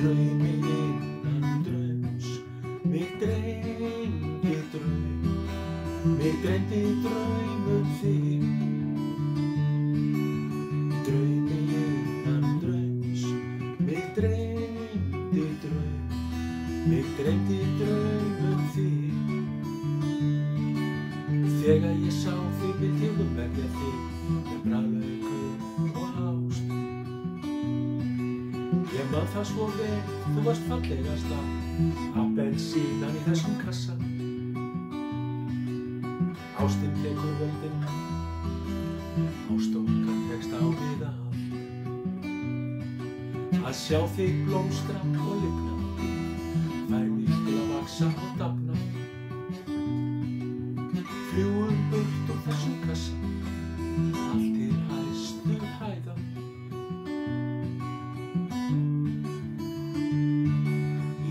draumi innan draums, mig dreymdi draum, mig dreymdi draum þig. Draumi innan draums, mig dreymdi draum, mig dreymdi draum þig. Þegar ég sá þig við hugum vekja þig með bragðlaukum og ást. Ég man það svo vel, þú varst fallegasta appelsínan í þessum kassa. Ástin tekur völdin, ást okkar tekst á við að sjá þig blómstra og lifna, fær mig til að vaxa og dafna. Fljúgum burt úr þessum kassa, allt til hæstu hæða.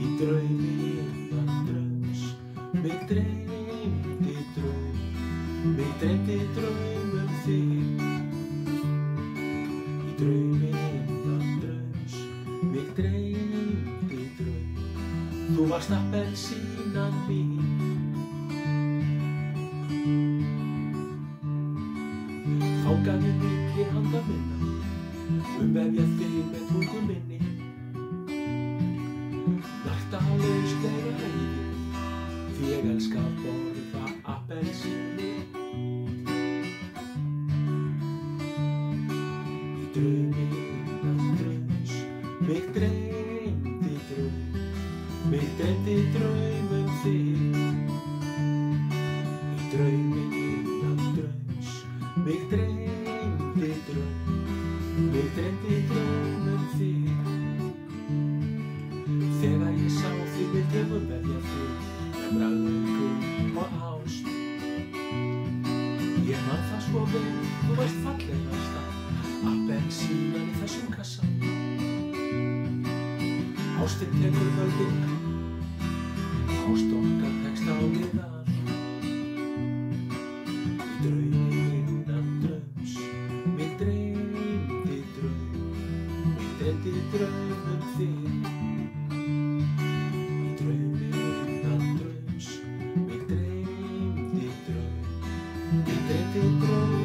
Í draumi innan draums, mig dreymdi draum, mig dreymdi draum þig. Í draumi innan draums, mig dreymdi draum, þú varst appelsínan mín. Fangaði milli handa minna, vefja þig með tungu minni. Nartalauslega æði, því ég elska að borða appelsíni. Í draumi innan draums, mig dreymdi draum, mig dreymdi draum þig. Í draumi innan draums, mig dreymdi draum, mig dreymdi draum þig. Þegar ég sá þig við hugum vefja þig með bragðlaukum og ást. Ég man það svo vel, þú varst fallegasta appelsínan í þessum kassa. Ástin tekur völdin, ást okkar tekst á við að. Í draumi innan draums, mig dreymdi draum, mig dreymdi draum þig. Í draumi innan draums, mig dreymdi draum, mig dreymdi draum